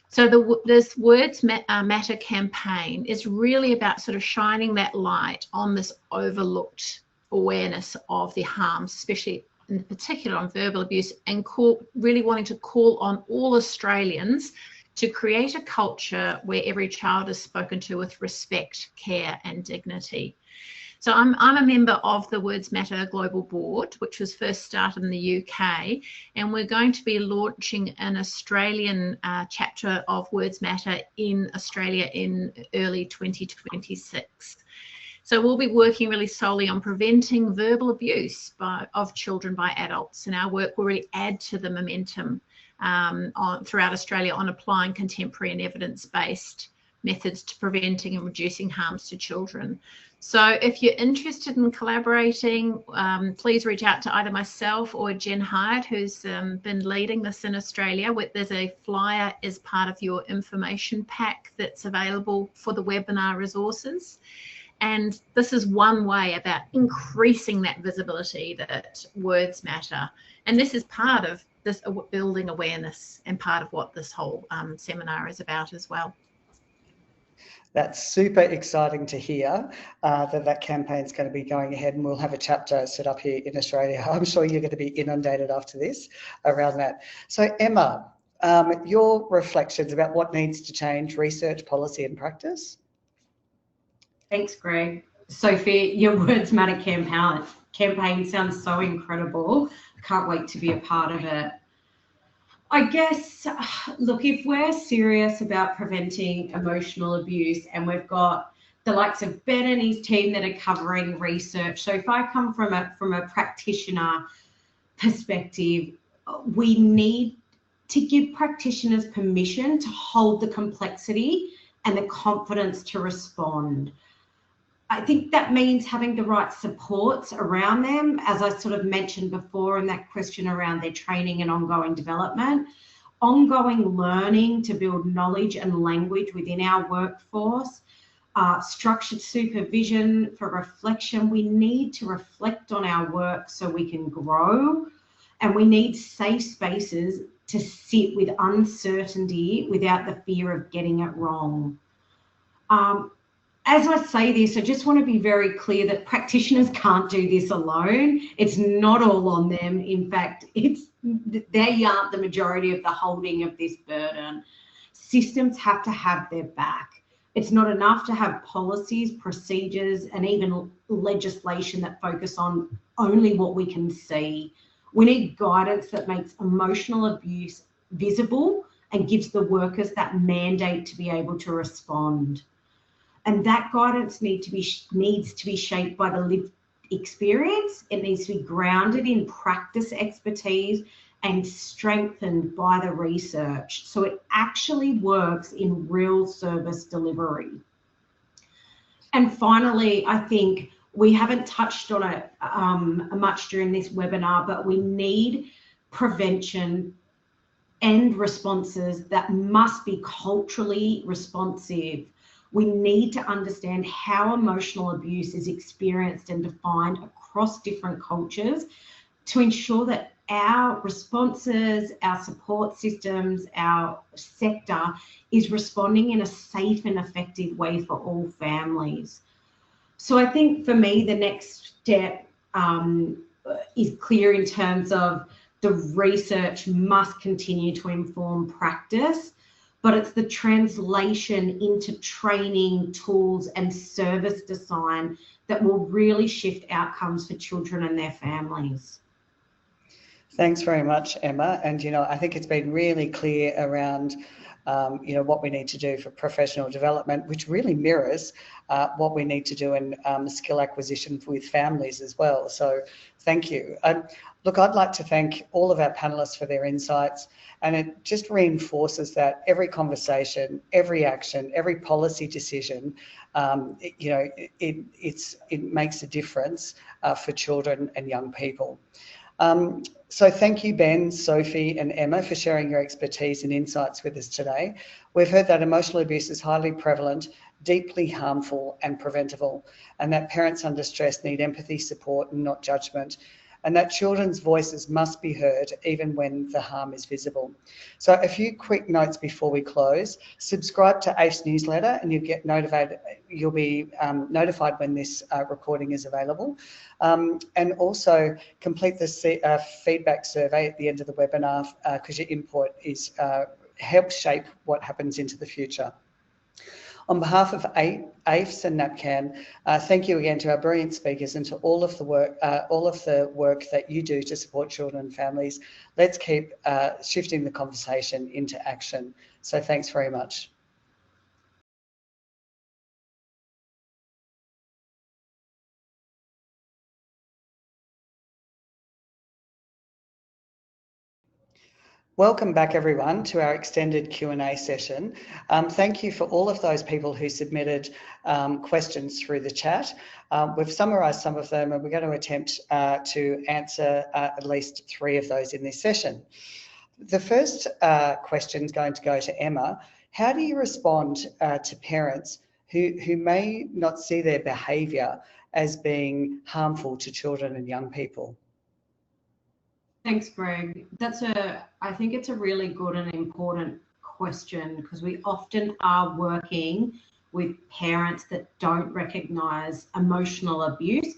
So this Words Matter campaign is really about sort of shining that light on this overlooked awareness of the harms, especially in particular on verbal abuse, and really wanting to call on all Australians to create a culture where every child is spoken to with respect, care, and dignity. So I'm a member of the Words Matter Global Board, which was first started in the UK, and we're going to be launching an Australian chapter of Words Matter in Australia in early 2026. So we'll be working really solely on preventing verbal abuse of children by adults, and our work will really add to the momentum throughout Australia on applying contemporary and evidence-based methods to preventing and reducing harms to children. So if you're interested in collaborating, please reach out to either myself or Jen Hyatt, who's been leading this in Australia. There's a flyer as part of your information pack that's available for the webinar resources. And this is one way about increasing that visibility that words matter. And this is part of this building awareness and part of what this whole seminar is about as well. That's super exciting to hear that campaign's going to be going ahead, and we'll have a chapter set up here in Australia. I'm sure you're going to be inundated after this around that. So Emma, your reflections about what needs to change research, policy and practice? Thanks, Greg. Sophie, your Words Matter campaign sounds so incredible. I can't wait to be a part of it. I guess, look, if we're serious about preventing emotional abuse, and we've got the likes of Ben and his team that are covering research. So if I come from a practitioner perspective, we need to give practitioners permission to hold the complexity and the confidence to respond. I think that means having the right supports around them, as I sort of mentioned before in that question around their training and ongoing development, ongoing learning to build knowledge and language within our workforce, structured supervision for reflection. We need to reflect on our work so we can grow, and we need safe spaces to sit with uncertainty without the fear of getting it wrong. As I say this, I just want to be very clear that practitioners can't do this alone. It's not all on them. In fact, they aren't the majority of the holding of this burden. Systems have to have their back. It's not enough to have policies, procedures, and even legislation that focus on only what we can see. We need guidance that makes emotional abuse visible and gives the workers that mandate to be able to respond. And that guidance needs to be shaped by the lived experience. It needs to be grounded in practice expertise and strengthened by the research, so it actually works in real service delivery. And finally, I think we haven't touched on it much during this webinar, but we need prevention and responses that must be culturally responsive. We need to understand how emotional abuse is experienced and defined across different cultures to ensure that our responses, our support systems, our sector is responding in a safe and effective way for all families. So I think for me, the next step is clear in terms of the research must continue to inform practice, but it's the translation into training, tools, and service design that will really shift outcomes for children and their families. Thanks very much, Emma. And, I think it's been really clear around, what we need to do for professional development, which really mirrors what we need to do in skill acquisition with families as well. So thank you. Look, I'd like to thank all of our panellists for their insights, and it just reinforces that every conversation, every action, every policy decision, it makes a difference for children and young people. So thank you, Ben, Sophie and Emma, for sharing your expertise and insights with us today. We've heard that emotional abuse is highly prevalent, deeply harmful and preventable, and that parents under stress need empathy, support and not judgment, and that children's voices must be heard even when the harm is visible. So a few quick notes before we close. Subscribe to AIF's newsletter and you'll be notified when this recording is available. And also complete the feedback survey at the end of the webinar because your input helps shape what happens into the future. On behalf of AIFs and NAPCAN, thank you again to our brilliant speakers and to all of the work that you do to support children and families. Let's keep shifting the conversation into action. So thanks very much. Welcome back, everyone, to our extended Q&A session. Thank you for all of those people who submitted questions through the chat. We've summarised some of them and we're going to attempt to answer at least 3 of those in this session. The first question is going to go to Emma. How do you respond to parents who may not see their behaviour as being harmful to children and young people? Thanks, Greg. I think it's a really good and important question, because we often are working with parents that don't recognise emotional abuse.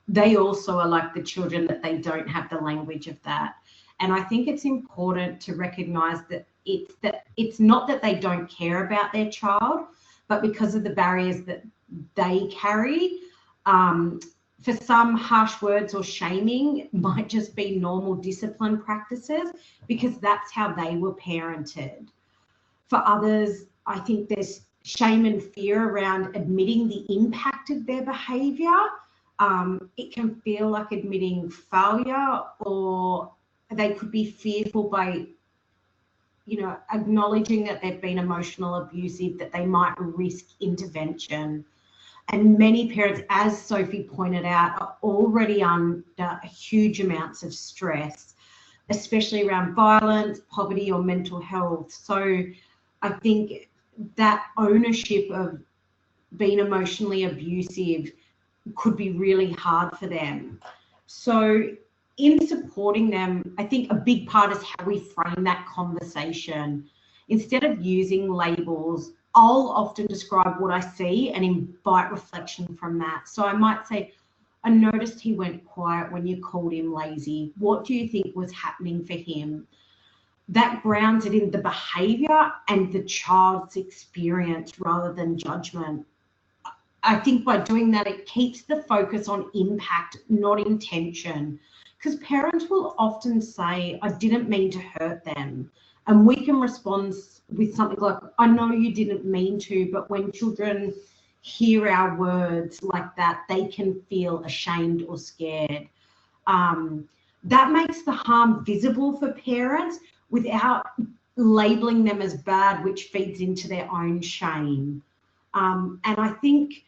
They also are like the children, that they don't have the language of that. And I think it's important to recognise that it's not that they don't care about their child, but because of the barriers that they carry. For some, harsh words or shaming might just be normal discipline practices, because that's how they were parented. For others, I think there's shame and fear around admitting the impact of their behaviour. It can feel like admitting failure, or they could be fearful by, acknowledging that they've been emotional abusive, that they might risk intervention. And many parents, as Sophie pointed out, are already under huge amounts of stress, especially around violence, poverty, or mental health. So I think that ownership of being emotionally abusive could be really hard for them. So in supporting them, I think a big part is how we frame that conversation. Instead of using labels, I'll often describe what I see and invite reflection from that. So I might say, I noticed he went quiet when you called him lazy. What do you think was happening for him? That grounds it in the behaviour and the child's experience rather than judgment. I think by doing that, it keeps the focus on impact, not intention. Because parents will often say, I didn't mean to hurt them. And we can respond with something like, I know you didn't mean to, but when children hear our words like that, they can feel ashamed or scared. That makes the harm visible for parents without labeling them as bad, which feeds into their own shame. And I think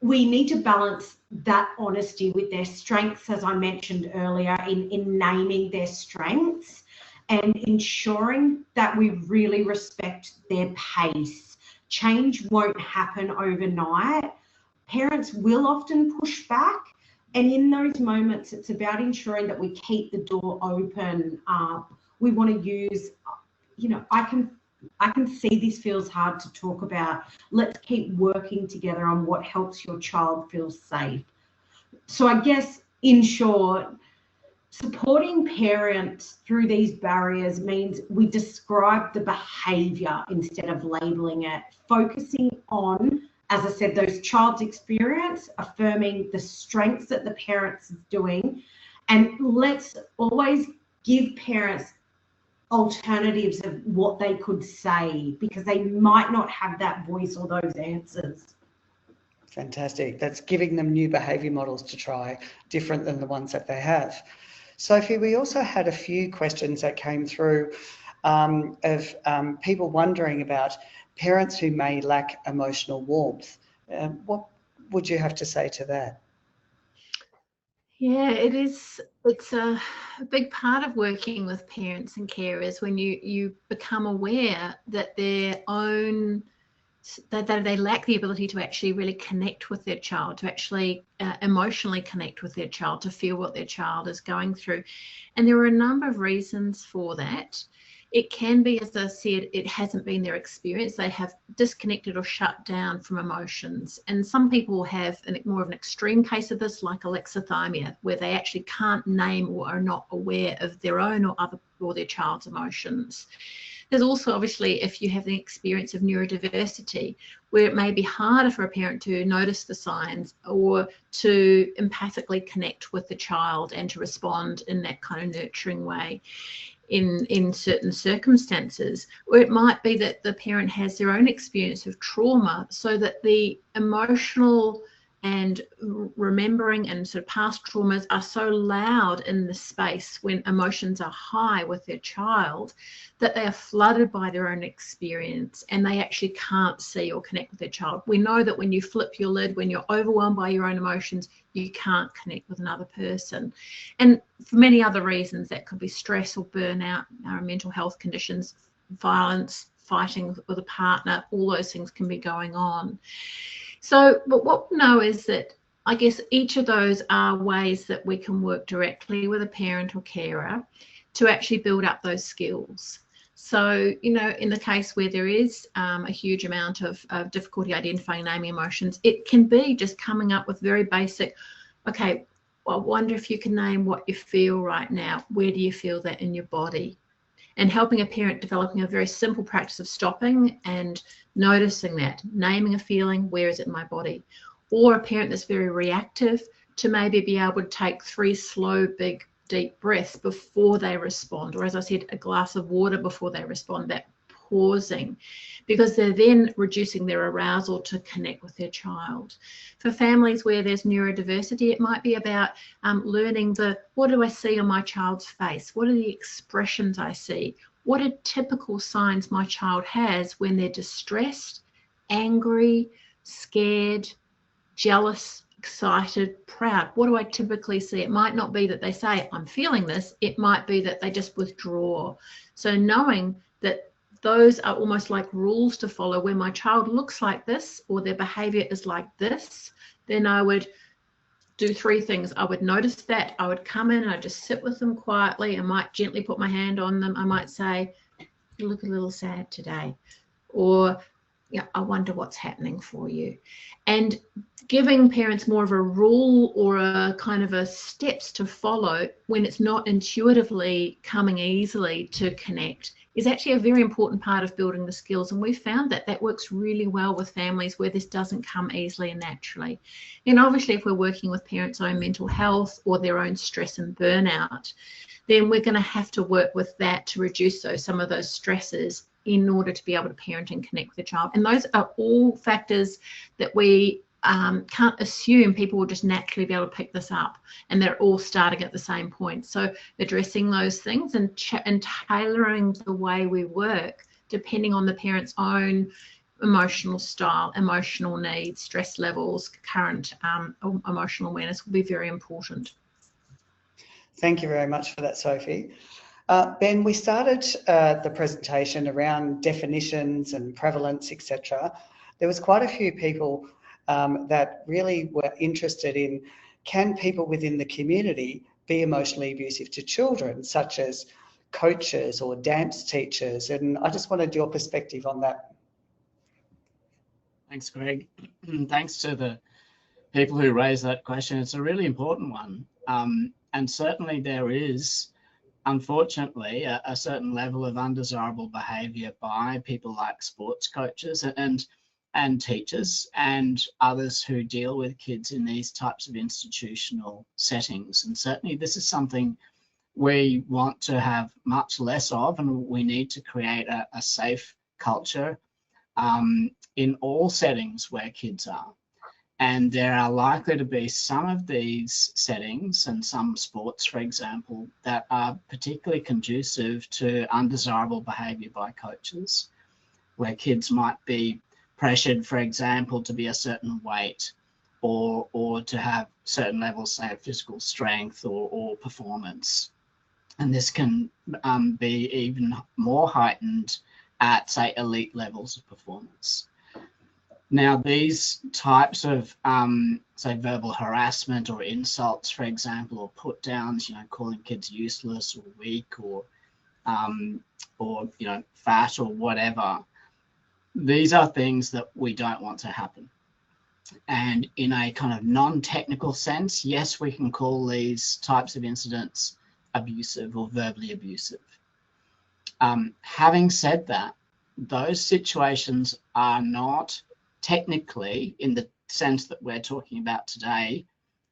we need to balance that honesty with their strengths, as I mentioned earlier, in naming their strengths and ensuring that we really respect their pace. Change won't happen overnight. Parents will often push back. And in those moments, it's about ensuring that we keep the door open. We want to use, I can see this feels hard to talk about. Let's keep working together on what helps your child feel safe. So I guess, in short, supporting parents through these barriers means we describe the behaviour instead of labelling it, focusing on, as I said, those child's experience, affirming the strengths that the parents is doing, and let's always give parents alternatives of what they could say, because they might not have that voice or those answers. Fantastic. That's giving them new behaviour models to try, different than the ones that they have. Sophie, we also had a few questions that came through of people wondering about parents who may lack emotional warmth. What would you have to say to that? Yeah, it's a big part of working with parents and carers when you become aware that they lack the ability to actually really connect with their child, to actually emotionally connect with their child, to feel what their child is going through. And there are a number of reasons for that. It can be, as I said, it hasn't been their experience. They have disconnected or shut down from emotions. And some people have more of an extreme case of this, like alexithymia, where they actually can't name or are not aware of their own or their child's emotions. There's also, obviously, if you have the experience of neurodiversity, where it may be harder for a parent to notice the signs or to empathically connect with the child and to respond in that kind of nurturing way in certain circumstances. Or it might be that the parent has their own experience of trauma, so that the emotional and remembering and sort of past traumas are so loud in the space when emotions are high with their child that they are flooded by their own experience and they actually can't see or connect with their child. We know that when you flip your lid, when you're overwhelmed by your own emotions, you can't connect with another person. And for many other reasons, that could be stress or burnout, mental health conditions, violence, fighting with a partner, all those things can be going on. So, but what we know is that I guess each of those are ways that we can work directly with a parent or carer to actually build up those skills. So, you know, in the case where there is a huge amount of difficulty identifying, naming emotions, it can be just coming up with very basic, okay, I wonder if you can name what you feel right now. Where do you feel that in your body? And helping a parent developing a very simple practice of stopping and noticing that, naming a feeling, where is it in my body? Or a parent that's very reactive, to maybe be able to take 3 slow, big, deep breaths before they respond, or as I said, a glass of water before they respond, that pausing, because they're then reducing their arousal to connect with their child. For families where there's neurodiversity, it might be about learning what do I see on my child's face? What are the expressions I see? What are typical signs my child has when they're distressed, angry, scared, jealous, excited, proud? What do I typically see? It might not be that they say, I'm feeling this. It might be that they just withdraw. So knowing that those are almost like rules to follow. When my child looks like this or their behavior is like this, then I would do 3 things. I would notice that. I would come in and I'd just sit with them quietly. I might gently put my hand on them. I might say, you look a little sad today. Or, yeah, I wonder what's happening for you. And giving parents more of a rule or a kind of a steps to follow when it's not intuitively coming easily to connect is actually a very important part of building the skills. And we found that that works really well with families where this doesn't come easily and naturally. And obviously, if we're working with parents' own mental health or their own stress and burnout, then we're going to have to work with that to reduce some of those stresses in order to be able to parent and connect with the child. And those are all factors that we can't assume people will just naturally be able to pick this up, and they're all starting at the same point. So addressing those things and tailoring the way we work depending on the parent's own emotional style, emotional needs, stress levels, current emotional awareness will be very important. Thank you very much for that, Sophie. Ben, we started the presentation around definitions and prevalence, etc. There was quite a few people that really were interested in, can people within the community be emotionally abusive to children, such as coaches or dance teachers? And I just wanted your perspective on that. Thanks, Greg. Thanks to the people who raised that question. It's a really important one. And certainly there is, unfortunately, a certain level of undesirable behaviour by people like sports coaches and teachers and others who deal with kids in these types of institutional settings. And certainly this is something we want to have much less of, and we need to create a safe culture in all settings where kids are. And there are likely to be some of these settings and some sports, for example, that are particularly conducive to undesirable behaviour by coaches, where kids might be pressured, for example, to be a certain weight or to have certain levels, say, of physical strength or performance. And this can be even more heightened at, say, elite levels of performance. Now, these types of, say, verbal harassment or insults, for example, or put downs, you know, calling kids useless or weak or you know, fat or whatever, these are things that we don't want to happen. And in a kind of non-technical sense, yes, we can call these types of incidents abusive or verbally abusive. Having said that, those situations are not technically, in the sense that we're talking about today,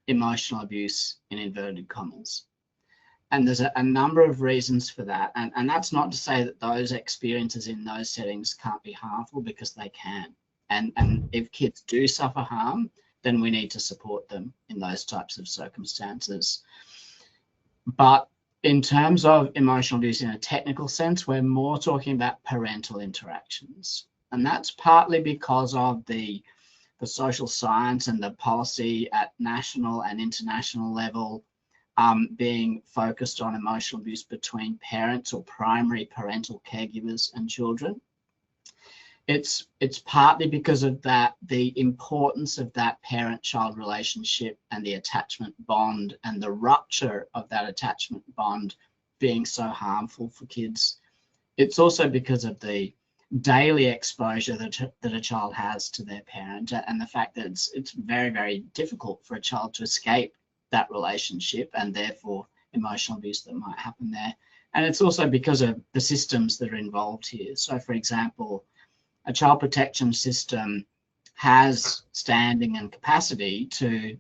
emotional abuse in inverted commas. And there's a number of reasons for that. And that's not to say that those experiences in those settings can't be harmful, because they can. And if kids do suffer harm, then we need to support them in those types of circumstances. But in terms of emotional abuse in a technical sense, we're more talking about parental interactions. And that's partly because of the social science and the policy at national and international level being focused on emotional abuse between parents or primary parental caregivers and children. It's partly because of that, the importance of that parent-child relationship and the attachment bond and the rupture of that attachment bond being so harmful for kids. It's also because of the daily exposure that a child has to their parent, and the fact that it's very, very difficult for a child to escape that relationship, and therefore emotional abuse that might happen there. And it's also because of the systems that are involved here. So, for example, a child protection system has standing and capacity to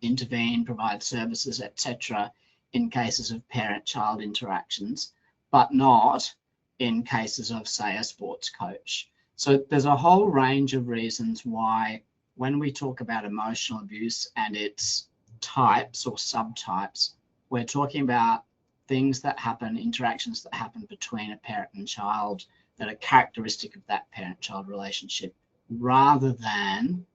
intervene, provide services, etc., in cases of parent-child interactions, but not in cases of, say, a sports coach. So there's a whole range of reasons why, when we talk about emotional abuse and its types or subtypes, we're talking about things that happen, interactions that happen between a parent and child that are characteristic of that parent-child relationship, rather than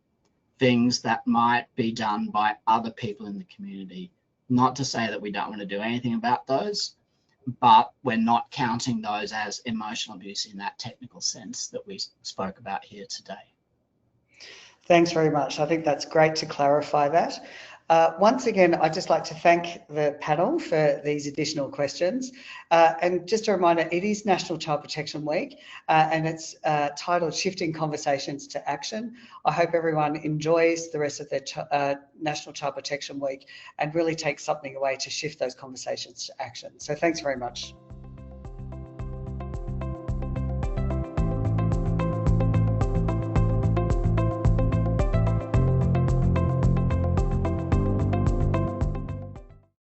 things that might be done by other people in the community. Not to say that we don't want to do anything about those, but we're not counting those as emotional abuse in that technical sense that we spoke about here today. Thanks very much. I think that's great to clarify that. Once again, I'd just like to thank the panel for these additional questions. And just a reminder, it is National Child Protection Week, and it's titled Shifting Conversations to Action. I hope everyone enjoys the rest of their National Child Protection Week and really takes something away to shift those conversations to action. So thanks very much.